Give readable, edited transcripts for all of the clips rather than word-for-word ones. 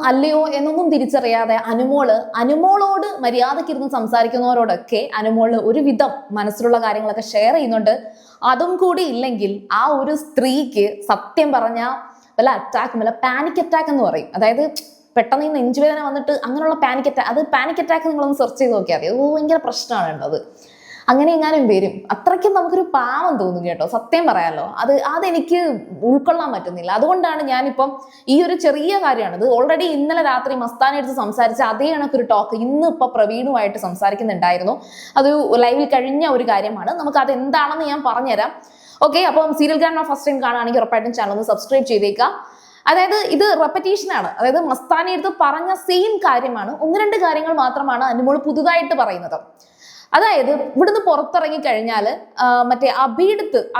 അല്ലയോ എന്നൊന്നും തിരിച്ചറിയാതെ അനുമോളോട് മര്യാദയ്ക്കിരുന്ന് സംസാരിക്കുന്നവരോടൊക്കെ അനുമോള് ഒരുവിധം മനസ്സിലുള്ള കാര്യങ്ങളൊക്കെ ഷെയർ ചെയ്യുന്നുണ്ട്. അതും കൂടി ഇല്ലെങ്കിൽ ആ ഒരു സ്ത്രീക്ക് സത്യം പറഞ്ഞ വല്ല അറ്റാക്കും വല്ല പാനിക് അറ്റാക്ക് എന്ന് പറയും. അതായത് പെട്ടെന്ന് ഈ നെഞ്ചുവേദന വന്നിട്ട് അങ്ങനെയുള്ള പാനിക് അറ്റാക്ക് നിങ്ങളൊന്ന് സെർച്ച് ചെയ്ത് നോക്കിയാൽ മതി. അത് ഭയങ്കര പ്രശ്നമാണ് ഉള്ളത്. അങ്ങനെ എങ്ങാനും വരും. അത്രയ്ക്കും നമുക്കൊരു പാവം തോന്നും കേട്ടോ, സത്യം പറയാലോ. അതെനിക്ക് ഉൾക്കൊള്ളാൻ പറ്റുന്നില്ല. അതുകൊണ്ടാണ് ഞാനിപ്പം ഈ ഒരു ചെറിയ കാര്യമാണ് ഇത് ഓൾറെഡി ഇന്നലെ രാത്രി മസ്താനെ എടുത്ത് സംസാരിച്ച അതേ കണക്കൊരു ടോക്ക് ഇന്ന് ഇപ്പൊ പ്രവീണുമായിട്ട് സംസാരിക്കുന്നുണ്ടായിരുന്നു. അത് ലൈവിൽ കഴിഞ്ഞ ഒരു കാര്യമാണ്. നമുക്ക് അത് എന്താണെന്ന് ഞാൻ പറഞ്ഞുതരാം. ഓക്കെ, അപ്പം സീരിയൽ ഗാന ഫസ്റ്റ് ടൈം കാണുകയാണെങ്കിൽ ഉറപ്പായിട്ടും ചാനൽ ഒന്ന് സബ്സ്ക്രൈബ് ചെയ്തേക്കാം. അതായത് ഇത് റെപ്പറ്റീഷൻ ആണ്. അതായത് മസ്താനെ എടുത്ത് പറഞ്ഞ സെയിം കാര്യമാണ്. ഒന്ന് രണ്ട് കാര്യങ്ങൾ മാത്രമാണ് അനുമോൾ പുതുതായിട്ട് പറയുന്നത്. അതായത് ഇവിടുന്ന് പുറത്തിറങ്ങി കഴിഞ്ഞാൽ മറ്റേ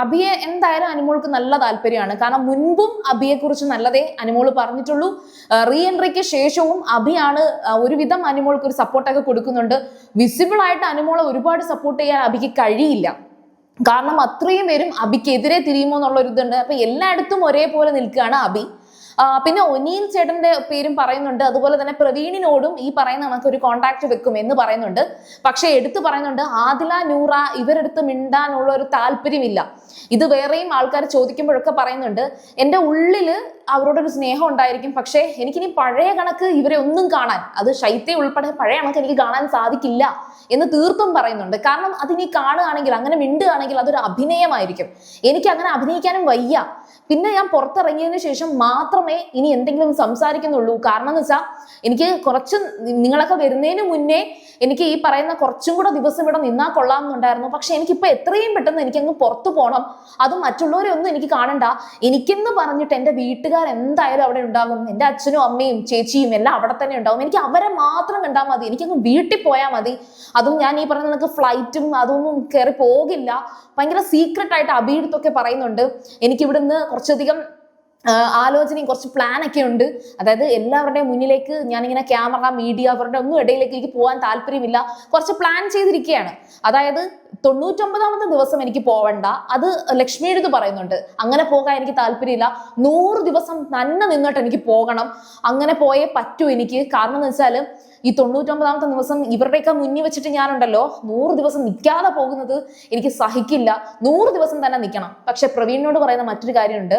അഭിയെ എന്തായാലും അനുമോൾക്ക് നല്ല താല്പര്യമാണ്. കാരണം മുൻപും അഭിയെ കുറിച്ച് നല്ലതേ അനുമോൾ പറഞ്ഞിട്ടുള്ളൂ. റീ എൻട്രിക്ക് ശേഷവും അഭിയാണ് ഒരുവിധം അനുമോൾക്ക് ഒരു സപ്പോർട്ടൊക്കെ കൊടുക്കുന്നുണ്ട്. വിസിബിൾ ആയിട്ട് അനുമോളെ ഒരുപാട് സപ്പോർട്ട് ചെയ്യാൻ അഭിക്ക് കഴിയില്ല. കാരണം അത്രയും പേരും അഭിക്കെതിരെ തിരിയുമോ എന്നുള്ള ഒരു ഇതുണ്ട്. അപ്പൊ എല്ലായിടത്തും ഒരേപോലെ നിൽക്കുകയാണ് അഭി. പിന്നെ ഒനീൽ ചേട്ടന്റെ പേരും പറയുന്നുണ്ട്. അതുപോലെ തന്നെ പ്രവീണിനോടും ഈ പറയുന്ന നമുക്ക് ഒരു കോണ്ടാക്ട് വെക്കും എന്ന് പറയുന്നുണ്ട്. പക്ഷെ എടുത്തു പറയുന്നുണ്ട് ആദില നൂറ ഇവരെടുത്ത് മിണ്ടാനുള്ള ഒരു താല്പര്യമില്ല. ഇത് വേറെയും ആൾക്കാർ ചോദിക്കുമ്പോഴൊക്കെ പറയുന്നുണ്ട് എൻ്റെ ഉള്ളില് അവരോടൊരു സ്നേഹം ഉണ്ടായിരിക്കും. പക്ഷെ എനിക്കിനി പഴയ കണക്ക് ഇവരെ ഒന്നും കാണാൻ, അത് ശൈത്യ ഉൾപ്പെടെ പഴയ കണക്ക് എനിക്ക് കാണാൻ സാധിക്കില്ല എന്ന് തീർത്തും പറയുന്നുണ്ട്. കാരണം അതിനി കാണുകയാണെങ്കിൽ അങ്ങനെ മിണ്ടുകയാണെങ്കിൽ അതൊരു അഭിനയമായിരിക്കും. എനിക്ക് അങ്ങനെ അഭിനയിക്കാനും വയ്യ. പിന്നെ ഞാൻ പുറത്തിറങ്ങിയതിന് ശേഷം മാത്രമേ ഇനി എന്തെങ്കിലും സംസാരിക്കുന്നുള്ളൂ. കാരണം എന്ന് വെച്ചാൽ എനിക്ക് കുറച്ച് നിങ്ങളൊക്കെ വരുന്നതിന് മുന്നേ എനിക്ക് ഈ പറയുന്ന കുറച്ചും കൂടെ ദിവസം ഇവിടെ നിന്നാൽ കൊള്ളാമെന്നുണ്ടായിരുന്നു. പക്ഷെ എനിക്കിപ്പോ എത്രയും പെട്ടെന്ന് എനിക്കങ്ങ് പുറത്തു പോകണം. അതും മറ്റുള്ളവരെ ഒന്നും എനിക്ക് കാണണ്ട. എനിക്കെന്ന് പറഞ്ഞിട്ട് എൻ്റെ വീട്ടുകാർ എന്തായാലും അവിടെ ഉണ്ടാകും. എൻ്റെ അച്ഛനും അമ്മയും ചേച്ചിയും എല്ലാം അവിടെ തന്നെ ഉണ്ടാവും. എനിക്ക് അവരെ മാത്രം കണ്ടാൽ മതി. എനിക്കങ്ങ് വീട്ടിൽ പോയാൽ മതി. അതും ഞാൻ ഈ പറഞ്ഞ നിങ്ങൾക്ക് ഫ്ലൈറ്റും അതൊന്നും കയറി പോകില്ല. ഭയങ്കര സീക്രട്ട് ആയിട്ട് അഭിയെടുത്തൊക്കെ പറയുന്നുണ്ട്. എനിക്ക് ഇവിടുന്ന് കുറച്ചധികം ആലോചനയും കുറച്ച് പ്ലാൻ ഒക്കെ ഉണ്ട്. അതായത് എല്ലാവരുടെയും മുന്നിലേക്ക് ഞാനിങ്ങനെ ക്യാമറ മീഡിയ അവരുടെ ഒന്നും ഇടയിലേക്ക് എനിക്ക് പോകാൻ താല്പര്യമില്ല. കുറച്ച് പ്ലാൻ ചെയ്തിരിക്കുകയാണ്. അതായത് 99ാമത്തെ ദിവസം എനിക്ക് പോവണ്ട, അത് ലക്ഷ്മി എടുത്ത് പറയുന്നുണ്ട്. അങ്ങനെ പോകാൻ എനിക്ക് താല്പര്യമില്ല. 100 ദിവസം തന്നെ നിന്നിട്ട് എനിക്ക് പോകണം. അങ്ങനെ പോയേ പറ്റൂ എനിക്ക്. കാരണം എന്ന് വെച്ചാൽ ഈ 99ാമത്തെ ദിവസം ഇവരുടെയൊക്കെ മുന്നിൽ വെച്ചിട്ട് ഞാനുണ്ടല്ലോ 100 ദിവസം നിൽക്കാതെ പോകുന്നത് എനിക്ക് സഹിക്കില്ല. 100 ദിവസം തന്നെ നിൽക്കണം. പക്ഷെ പ്രവീണിനോട് പറയുന്ന മറ്റൊരു കാര്യമുണ്ട്.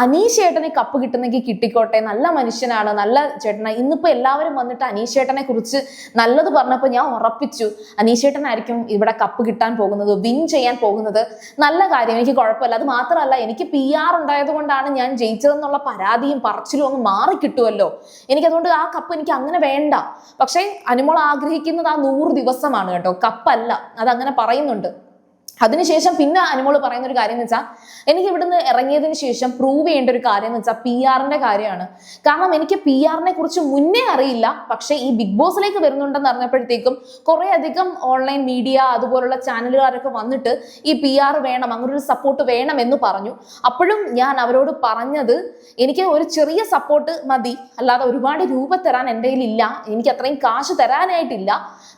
അനീഷ് ചേട്ടനെ കപ്പ് കിട്ടുന്നെങ്കിൽ കിട്ടിക്കോട്ടെ, നല്ല മനുഷ്യനാണ്, നല്ല ചേട്ടനാണ്. ഇന്നിപ്പോ എല്ലാവരും വന്നിട്ട് അനീഷ് ചേട്ടനെ കുറിച്ച് നല്ലത് പറഞ്ഞപ്പോൾ ഞാൻ ഉറപ്പിച്ചു അനീഷ് ചേട്ടനായിരിക്കും ഇവിടെ കപ്പ് കിട്ടാൻ പോകുന്നത്, വിൻ ചെയ്യാൻ പോകുന്നത്. നല്ല കാര്യം, എനിക്ക് കുഴപ്പമില്ല. അത് മാത്രമല്ല എനിക്ക് PR ഉണ്ടായത് കൊണ്ടാണ് ഞാൻ ജയിച്ചതെന്നുള്ള പരാതിയും പറച്ചിലും അങ്ങ് മാറി കിട്ടുമല്ലോ. എനിക്കതുകൊണ്ട് ആ കപ്പ് എനിക്ക് അങ്ങനെ വേണ്ട. പക്ഷെ അനുമോൾ ആഗ്രഹിക്കുന്നത് ആ 100 ദിവസമാണ് കേട്ടോ, കപ്പല്ല. അതങ്ങനെ പറയുന്നുണ്ട്. അതിനുശേഷം പിന്നെ അനുമോൾ പറയുന്ന ഒരു കാര്യം എന്ന് വെച്ചാൽ എനിക്ക് ഇവിടുന്ന് ഇറങ്ങിയതിന് ശേഷം പ്രൂവ് ചെയ്യേണ്ട ഒരു കാര്യം എന്ന് വെച്ചാൽ PR-ന്റെ കാര്യമാണ്. കാരണം എനിക്ക് PR-നെ കുറിച്ച് മുന്നേ അറിയില്ല. പക്ഷെ ഈ ബിഗ് ബോസിലേക്ക് വരുന്നുണ്ടെന്ന് അറിഞ്ഞപ്പോഴത്തേക്കും കുറെ അധികം ഓൺലൈൻ മീഡിയ അതുപോലുള്ള ചാനലുകാരൊക്കെ വന്നിട്ട് ഈ PR വേണം, അങ്ങനെ ഒരു സപ്പോർട്ട് വേണം എന്ന് പറഞ്ഞു. അപ്പോഴും ഞാൻ അവരോട് പറഞ്ഞത് എനിക്ക് ഒരു ചെറിയ സപ്പോർട്ട് മതി, അല്ലാതെ ഒരുപാട് രൂപ തരാൻ എൻ്റെ കയ്യിലില്ല, എനിക്ക് അത്രയും കാശ് തരാനായിട്ടില്ല.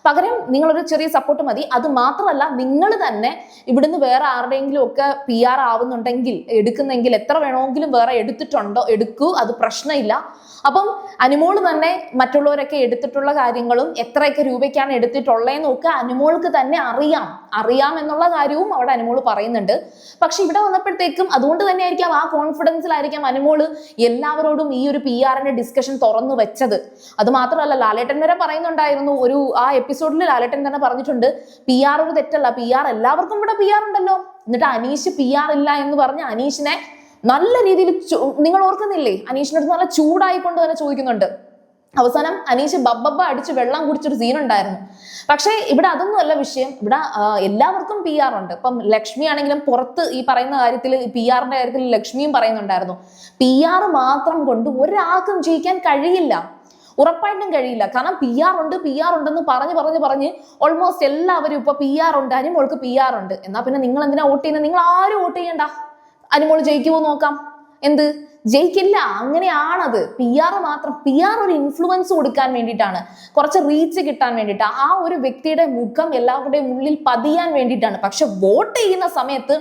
പകരം നിങ്ങളൊരു ചെറിയ സപ്പോർട്ട് മതി. അത് മാത്രമല്ല നിങ്ങൾ തന്നെ ഇവിടുന്ന് വേറെ ആരുടെയെങ്കിലും ഒക്കെ PR ആവുന്നുണ്ടെങ്കിൽ എടുക്കുന്നെങ്കിൽ എത്ര വേണമെങ്കിലും വേറെ എടുക്കൂ, അത് പ്രശ്നമില്ല. അപ്പം അനുമോള് തന്നെ മറ്റുള്ളവരൊക്കെ എടുത്തിട്ടുള്ള കാര്യങ്ങളും എത്രയൊക്കെ രൂപയ്ക്കാണ് എടുത്തിട്ടുള്ളതെന്നും ഒക്കെ അനുമോൾക്ക് തന്നെ അറിയാം എന്നുള്ള കാര്യവും അവിടെ അനുമോള് പറയുന്നുണ്ട്. പക്ഷെ ഇവിടെ വന്നപ്പോഴത്തേക്കും അതുകൊണ്ട് തന്നെ ആയിരിക്കാം ആ കോൺഫിഡൻസിലായിരിക്കാം അനുമോള് എല്ലാവരോടും ഈ ഒരു PR-ന്റെ ഡിസ്കഷൻ തുറന്നു വെച്ചത്. അത് മാത്രമല്ല ലാലേട്ടൻ വരെ പറയുന്നുണ്ടായിരുന്നു, ആ എപ്പിസോഡിൽ ലാലേട്ടൻ തന്നെ പറഞ്ഞിട്ടുണ്ട് PR ഒരു തെറ്റല്ല, PR എല്ലാവർക്കും ഇവിടെ PR ഉണ്ടല്ലോ. എന്നിട്ട് അനീഷ് PR ഇല്ല എന്ന് പറഞ്ഞ് അനീഷിനെ നല്ല രീതിയിൽ നിങ്ങൾ ഓർക്കുന്നില്ലേ, അനീഷിന്റെ അടുത്ത് നല്ല ചൂടായിക്കൊണ്ട് തന്നെ ചോദിക്കുന്നുണ്ട്. അവസാനം അനീഷ് ബബ്ബ അടിച്ച് വെള്ളം കുടിച്ചൊരു സീൻ ഉണ്ടായിരുന്നു. പക്ഷെ ഇവിടെ അതൊന്നും അല്ല വിഷയം. ഇവിടെ എല്ലാവർക്കും PR ഉണ്ട്. ഇപ്പം ലക്ഷ്മി ആണെങ്കിലും പുറത്ത് ഈ പറയുന്ന കാര്യത്തിൽ PR-ന്റെ കാര്യത്തിൽ ലക്ഷ്മിയും പറയുന്നുണ്ടായിരുന്നു PR മാത്രം കൊണ്ട് ഒരാൾക്കും ജയിക്കാൻ കഴിയില്ല, ഉറപ്പായിട്ടും കഴിയില്ല. കാരണം PR ഉണ്ടെന്ന് പറഞ്ഞ് ഓൾമോസ്റ്റ് എല്ലാവരും ഇപ്പൊ PR ഉണ്ട്, അനുമോൾക്ക് PR ഉണ്ട്. എന്നാ പിന്നെ നിങ്ങൾ എന്തിനാ വോട്ട് ചെയ്യുന്നത്? നിങ്ങൾ ആരും വോട്ട് ചെയ്യണ്ട, അനുമോൾ ജയിക്കുമോ നോക്കാം. എന്ത് ജയിക്കില്ല, അങ്ങനെയാണത്. PR മാത്രം, PR ഒരു ഇൻഫ്ലുവൻസ് കൊടുക്കാൻ വേണ്ടിയിട്ടാണ്, കുറച്ച് റീച്ച് കിട്ടാൻ വേണ്ടിയിട്ടാണ്, ആ ഒരു വ്യക്തിയുടെ മുഖം എല്ലാവരുടെയും ഉള്ളിൽ പതിയാൻ വേണ്ടിയിട്ടാണ്. പക്ഷെ വോട്ട് ചെയ്യുന്ന സമയത്ത്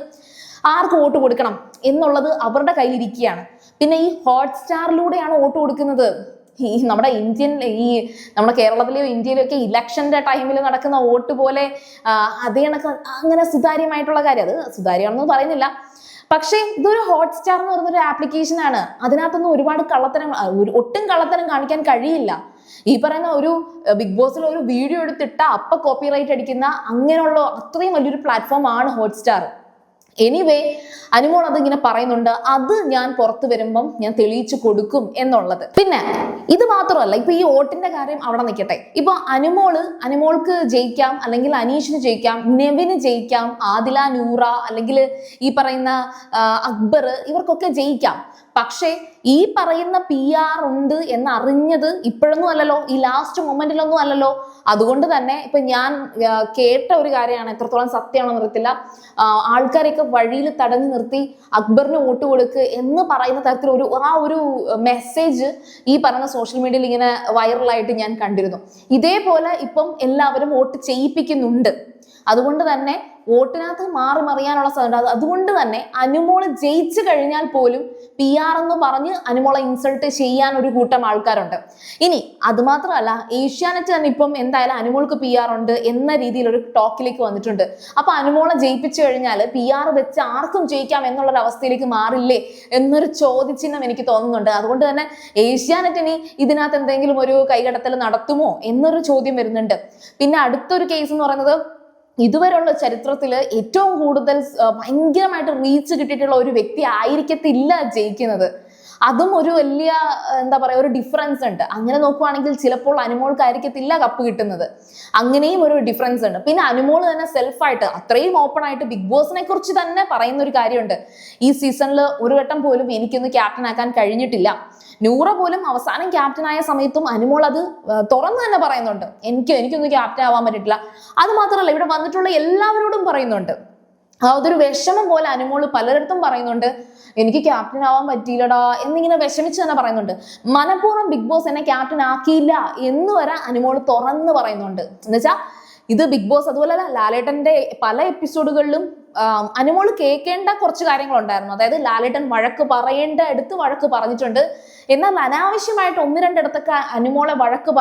ആർക്ക് വോട്ട് കൊടുക്കണം എന്നുള്ളത് അവരുടെ കയ്യിലിരിക്കുകയാണ്. പിന്നെ ഈ ഹോട്ട്സ്റ്റാറിലൂടെയാണ് വോട്ട് കൊടുക്കുന്നത്. ഈ നമ്മുടെ നമ്മുടെ കേരളത്തിലെയോ ഇന്ത്യയിലെയോ ഒക്കെ ഇലക്ഷന്റെ ടൈമിൽ നടക്കുന്ന വോട്ട് പോലെ അതേ കണക്ക് അങ്ങനെ സുതാര്യമായിട്ടുള്ള കാര്യം. അത് സുതാര്യമാണെന്ന് പറയുന്നില്ല, പക്ഷേ ഇതൊരു ഹോട്ട്സ്റ്റാർ എന്ന് പറയുന്നൊരു ആപ്ലിക്കേഷൻ ആണ്. അതിനകത്തൊന്നും ഒരുപാട് ഒട്ടും കള്ളത്തരം കാണിക്കാൻ കഴിയില്ല. ഈ പറയുന്ന ഒരു ബിഗ് ബോസിൽ ഒരു വീഡിയോ എടുത്തിട്ട അപ്പ കോപ്പിറൈറ്റ് അടിക്കുന്ന അങ്ങനെയുള്ള അത്രയും വലിയൊരു പ്ലാറ്റ്ഫോം ആണ് ഹോട്ട്സ്റ്റാർ. എനിവേ അനുമോൾ അതിങ്ങനെ പറയുന്നുണ്ട്, അത് ഞാൻ പുറത്തു വരുമ്പം ഞാൻ തെളിയിച്ചു കൊടുക്കും എന്നുള്ളത്. പിന്നെ ഇത് മാത്രമല്ല, ഇപ്പൊ ഈ വോട്ടിന്റെ കാര്യം അവിടെ നിൽക്കട്ടെ. ഇപ്പൊ അനുമോൾക്ക് ജയിക്കാം, അല്ലെങ്കിൽ അനീഷിന് ജയിക്കാം, നെവിന് ജയിക്കാം, ആദില, നൂറ, അല്ലെങ്കിൽ ഈ പറയുന്ന അക്ബർ, ഇവർക്കൊക്കെ ജയിക്കാം. പക്ഷേ ഈ പറയുന്ന PR ഉണ്ട് എന്നറിഞ്ഞത് ഇപ്പോഴൊന്നും അല്ലല്ലോ, ഈ ലാസ്റ്റ് മൊമെന്റിലൊന്നും അല്ലല്ലോ. അതുകൊണ്ട് തന്നെ ഇപ്പൊ ഞാൻ കേട്ട ഒരു കാര്യമാണ്, എത്രത്തോളം സത്യമാണെന്ന് അറിയത്തില്ല, ആൾക്കാരെയൊക്കെ വഴിയിൽ തടഞ്ഞു നിർത്തി അക്ബറിന് വോട്ട് കൊടുക്ക് എന്ന് പറയുന്ന തരത്തിൽ ഒരു മെസ്സേജ് ഈ പറയുന്ന സോഷ്യൽ മീഡിയയിൽ ഇങ്ങനെ വൈറലായിട്ട് ഞാൻ കണ്ടിരുന്നു. ഇതേപോലെ ഇപ്പം എല്ലാവരും വോട്ട് ചെയ്യിപ്പിക്കുന്നുണ്ട്. അതുകൊണ്ട് തന്നെ വോട്ടിനകത്ത് മാറി മറിയാനുള്ള സാധ്യത. അതുകൊണ്ട് തന്നെ അനുമോള് ജയിച്ചു കഴിഞ്ഞാൽ പോലും PR എന്ന് പറഞ്ഞ് അനുമോളെ ഇൻസൾട്ട് ചെയ്യാൻ ഒരു കൂട്ടം ആൾക്കാരുണ്ട്. ഇനി അത് മാത്രമല്ല, ഏഷ്യാനെറ്റ് തന്നെ ഇപ്പം എന്തായാലും അനുമോൾക്ക് PR ഉണ്ട് എന്ന രീതിയിൽ ഒരു ടോക്കിലേക്ക് വന്നിട്ടുണ്ട്. അപ്പൊ അനുമോളെ ജയിപ്പിച്ചു കഴിഞ്ഞാൽ PR വെച്ച് ആർക്കും ജയിക്കാം എന്നുള്ളൊരു അവസ്ഥയിലേക്ക് മാറില്ലേ എന്നൊരു ചോദ്യചിഹ്നം എനിക്ക് തോന്നുന്നുണ്ട്. അതുകൊണ്ട് തന്നെ ഏഷ്യാനെറ്റ് ഇനി ഇതിനകത്ത് എന്തെങ്കിലും ഒരു കൈകടത്തൽ നടത്തുമോ എന്നൊരു ചോദ്യം വരുന്നുണ്ട്. പിന്നെ അടുത്തൊരു കേസ് എന്ന് പറയുന്നത്, ഇതുവരെയുള്ള ചരിത്രത്തിൽ ഏറ്റവും കൂടുതൽ ഭയങ്കരമായിട്ട് റീച്ച് കിട്ടിയിട്ടുള്ള ഒരു വ്യക്തി ആയിരിക്കത്തില്ല ജയിക്കുന്നത്. അതും ഒരു വലിയ എന്താ പറയാ ഒരു ഡിഫറൻസ് ഉണ്ട്. അങ്ങനെ നോക്കുവാണെങ്കിൽ ചിലപ്പോൾ അനുമോൾക്കായിരിക്കത്തില്ല കപ്പ് കിട്ടുന്നത്. അങ്ങനെയും ഒരു ഡിഫറൻസ് ഉണ്ട്. പിന്നെ അനുമോൾ തന്നെ സെൽഫായിട്ട് അത്രയും ഓപ്പൺ ആയിട്ട് ബിഗ് ബോസിനെ കുറിച്ച് തന്നെ പറയുന്ന ഒരു കാര്യമുണ്ട്, ഈ സീസണിൽ ഒരു വട്ടം പോലും എനിക്കൊന്ന് ക്യാപ്റ്റൻ ആക്കാൻ കഴിഞ്ഞിട്ടില്ല. നൂറ പോലും അവസാനം ക്യാപ്റ്റൻ ആയ സമയത്തും അനുമോൾ അത് തുറന്നു തന്നെ പറയുന്നുണ്ട്, എനിക്കൊന്നും ക്യാപ്റ്റൻ ആവാൻ പറ്റിയിട്ടില്ല. അത് മാത്രമല്ല, ഇവിടെ വന്നിട്ടുള്ള എല്ലാവരോടും പറയുന്നുണ്ട്. അതൊരു വിഷമം പോലെ അനുമോള് പലരിടത്തും പറയുന്നുണ്ട്, എനിക്ക് ക്യാപ്റ്റൻ ആവാൻ പറ്റിയില്ലടാ എന്നിങ്ങനെ വിഷമിച്ച് തന്നെ പറയുന്നുണ്ട്. മനഃപൂർവ്വം ബിഗ് ബോസ് എന്നെ ക്യാപ്റ്റൻ ആക്കിയില്ല എന്ന് വരെ അനുമോള് തുറന്ന് പറയുന്നുണ്ട്. എന്നുവെച്ചാൽ ഇത് ബിഗ് ബോസ്, അതുപോലെ ലാലേട്ടന്റെ പല എപ്പിസോഡുകളിലും അനുമോള് കേൾക്കേണ്ട കുറച്ച് കാര്യങ്ങളുണ്ടായിരുന്നു. അതായത് ലാലേട്ടൻ വഴക്ക് പറയേണ്ട അടുത്ത് വഴക്ക് പറഞ്ഞിട്ടുണ്ട്. എന്നാൽ അനാവശ്യമായിട്ട് 1-2 അനുമോളെ വഴക്ക്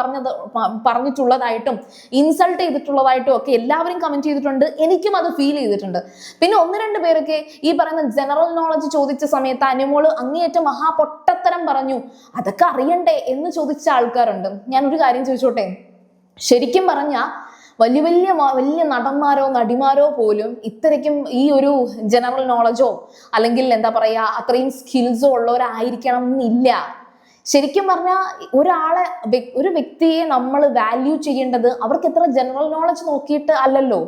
പറഞ്ഞിട്ടുള്ളതായിട്ടും ഇൻസൾട്ട് ചെയ്തിട്ടുള്ളതായിട്ടും ഒക്കെ എല്ലാവരും കമന്റ് ചെയ്തിട്ടുണ്ട്. എനിക്കും അത് ഫീൽ ചെയ്തിട്ടുണ്ട്. പിന്നെ 1-2 പേരൊക്കെ ഈ പറയുന്ന ജനറൽ നോളജ് ചോദിച്ച സമയത്ത് അനുമോള് അങ്ങേയറ്റം മഹാപൊട്ടത്തരം പറഞ്ഞു, അതൊക്കെ അറിയണ്ടേ എന്ന് ചോദിച്ച ആൾക്കാരുണ്ട്. ഞാൻ ഒരു കാര്യം ചോദിച്ചോട്ടെ, ശരിക്കും പറഞ്ഞ വലിയ നടന്മാരോ നടിമാരോ പോലും ഇത്രയ്ക്കും ഈ ഒരു ജനറൽ നോളജോ അല്ലെങ്കിൽ എന്താ പറയാ അത്രയും സ്കിൽസോ ഉള്ളവരായിരിക്കണം എന്നില്ല. ശരിക്കും പറഞ്ഞാൽ ഒരു വ്യക്തിയെ നമ്മൾ വാല്യൂ ചെയ്യേണ്ടത് അവർക്ക് എത്ര ജനറൽ നോളജ് നോക്കിയിട്ട് അല്ലല്ലോ.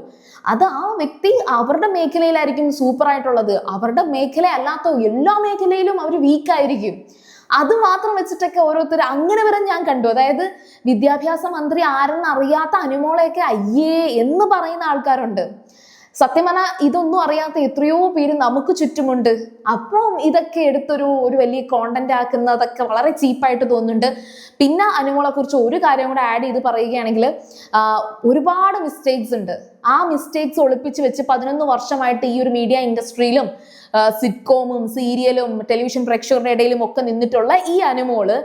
അത് ആ വ്യക്തി അവരുടെ മേഖലയിലായിരിക്കും സൂപ്പർ ആയിട്ടുള്ളത്, അവരുടെ മേഖല അല്ലാത്ത എല്ലാ മേഖലയിലും അവർ വീക്കായിരിക്കും. അത് മാത്രം വെച്ചിട്ടൊക്കെ ഓരോരുത്തർ അങ്ങനെ വരെ ഞാൻ കണ്ടു. അതായത് വിദ്യാഭ്യാസ മന്ത്രി ആരെന്ന് അറിയാത്ത അനുമോളെയൊക്കെ അയ്യേ എന്ന് പറയുന്ന ആൾക്കാരുണ്ട്. സത്യം പറഞ്ഞാൽ ഇതൊന്നും അറിയാത്ത എത്രയോ പേര് നമുക്ക് ചുറ്റുമുണ്ട്. അപ്പം ഇതൊക്കെ എടുത്തൊരു വലിയ കോണ്ടന്റ് ആക്കുന്നതൊക്കെ വളരെ ചീപ്പായിട്ട് തോന്നുന്നുണ്ട്. പിന്നെ അനുമോളെ കുറിച്ച് ഒരു കാര്യം കൂടെ ആഡ് ചെയ്ത് പറയുകയാണെങ്കിൽ, ഒരുപാട് മിസ്റ്റേക്സ് ഉണ്ട്. ആ മിസ്റ്റേക്സ് ഒളിപ്പിച്ച് വെച്ച് 11 വർഷമായിട്ട് ഈ ഒരു മീഡിയ ഇൻഡസ്ട്രിയിലും സിറ്റ്കോമും സീരിയലും ടെലിവിഷൻ പ്രേക്ഷകരുടെ ഇടയിലും ഒക്കെ നിന്നിട്ടുള്ള ഈ അനുമോള്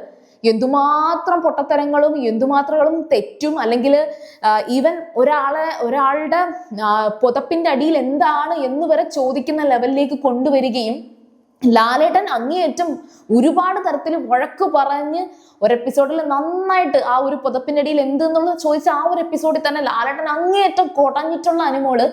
എന്തുമാത്രം പൊട്ടത്തരങ്ങളും എന്തുമാത്രങ്ങളും തെറ്റും, അല്ലെങ്കിൽ ഈവൻ ഒരാളുടെ പുതപ്പിന്റെ അടിയിൽ എന്താണ് എന്ന് വരെ ചോദിക്കുന്ന ലെവലിലേക്ക് കൊണ്ടുവരികയും ലാലേട്ടൻ അങ്ങേയറ്റം ഒരുപാട് തരത്തിൽ വഴക്ക് പറഞ്ഞ് ഒരു എപ്പിസോഡിൽ നന്നായിട്ട് ആ ഒരു പുതപ്പിന്റെ അടിയിൽ എന്തെന്നുള്ളത് ചോദിച്ച ആ ഒരു എപ്പിസോഡിൽ തന്നെ ലാലേട്ടൻ അങ്ങേയറ്റം കൊടഞ്ഞിട്ടുള്ള അനുമോള്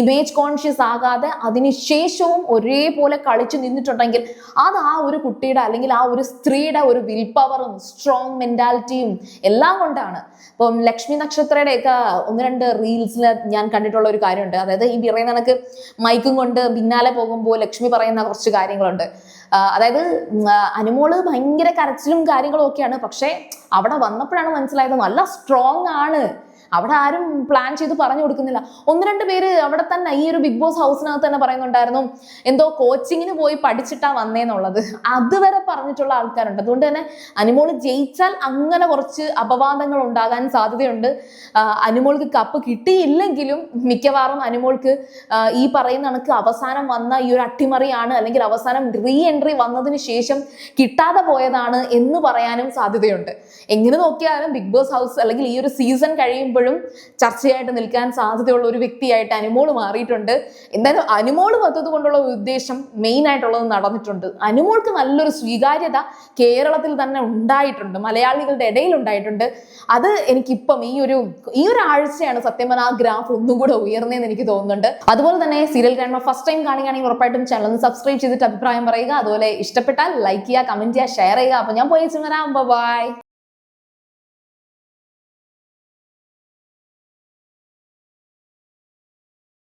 ഇമേജ് കോൺഷ്യസ് ആകാതെ അതിനുശേഷവും ഒരേപോലെ കളിച്ചു നിന്നിട്ടുണ്ടെങ്കിൽ അത് ആ ഒരു കുട്ടിയുടെ അല്ലെങ്കിൽ ആ ഒരു സ്ത്രീയുടെ ഒരു വിൽ പവറും സ്ട്രോങ് മെന്റാലിറ്റിയും എല്ലാം കൊണ്ടാണ്. ഇപ്പം ലക്ഷ്മി നക്ഷത്രയുടെയൊക്കെ 1-2 റീൽസിൽ ഞാൻ കണ്ടിട്ടുള്ള ഒരു കാര്യമുണ്ട്. അതായത് ഈ പറയുന്ന കണക്ക് മൈക്കും കൊണ്ട് പിന്നാലെ പോകുമ്പോൾ ലക്ഷ്മി പറയുന്ന കുറച്ച് കാര്യങ്ങളുണ്ട്. അതായത് അനുമോള് ഭയങ്കര കരച്ചിലും കാര്യങ്ങളും ഒക്കെയാണ്, പക്ഷെ അവിടെ വന്നപ്പോഴാണ് മനസ്സിലായത് നല്ല സ്ട്രോങ് ആണ്. അവിടെ ആരും പ്ലാൻ ചെയ്ത് പറഞ്ഞു കൊടുക്കുന്നില്ല. 1-2 പേര് അവിടെ തന്നെ ഈ ഒരു ബിഗ് ബോസ് ഹൗസിനകത്ത് തന്നെ പറയുന്നുണ്ടായിരുന്നു എന്തോ കോച്ചിങ്ങിന് പോയി പഠിച്ചിട്ടാ വന്നേന്നുള്ളത്. അതുവരെ പറഞ്ഞിട്ടുള്ള ആൾക്കാരുണ്ട്. അതുകൊണ്ട് തന്നെ അനുമോള് ജയിച്ചാൽ അങ്ങനെ കുറച്ച് അപവാദങ്ങൾ ഉണ്ടാകാൻ സാധ്യതയുണ്ട്. അനുമോൾക്ക് കപ്പ് കിട്ടിയില്ലെങ്കിലും മിക്കവാറും അനുമോൾക്ക് ഈ പറയുന്ന കണക്ക് അവസാനം വന്ന ഈ ഒരു അട്ടിമറിയാണ്, അല്ലെങ്കിൽ അവസാനം റീ എൻട്രി വന്നതിന് ശേഷം കിട്ടാതെ പോയതാണ് എന്ന് പറയാനും സാധ്യതയുണ്ട്. എങ്ങനെ നോക്കിയാലും ബിഗ് ബോസ് ഹൗസ് അല്ലെങ്കിൽ ഈ ഒരു സീസൺ കഴിയുമ്പോഴും ചർച്ചയായിട്ട് നിൽക്കാൻ സാധ്യതയുള്ള ഒരു വ്യക്തിയായിട്ട് അനുമോള് മാറിയിട്ടുണ്ട്. എന്തായാലും അനുമോള് വന്നത് കൊണ്ടുള്ള ഉദ്ദേശം മെയിൻ ആയിട്ടുള്ളത് നടന്നിട്ടുണ്ട്. അനുമോൾക്ക് നല്ലൊരു സ്വീകാര്യത കേരളത്തിൽ തന്നെ ഉണ്ടായിട്ടുണ്ട്, മലയാളികളുടെ ഇടയിൽ ഉണ്ടായിട്ടുണ്ട്. അത് എനിക്കിപ്പം ഈ ഒരു ആഴ്ചയാണ് സത്യം പറഞ്ഞാൽ ആ ഗ്രാഫ് ഒന്നും കൂടെ ഉയർന്നതെന്ന് എനിക്ക് തോന്നുന്നുണ്ട്. അതുപോലെ തന്നെ സീരിയൽ കാണുമ്പോൾ ഫസ്റ്റ് ടൈം കാണുകയാണെങ്കിൽ ഉറപ്പായിട്ടും ചാനൽ ഒന്ന് സബ്സ്ക്രൈബ് ചെയ്തിട്ട് അഭിപ്രായം പറയുക. അതുപോലെ ഇഷ്ടപ്പെട്ടാൽ ലൈക്ക് ചെയ്യുക, കമന്റ് ചെയ്യുക, ഷെയർ ചെയ്യുക. അപ്പൊ ഞാൻ പോയി വരാം. ബൈ.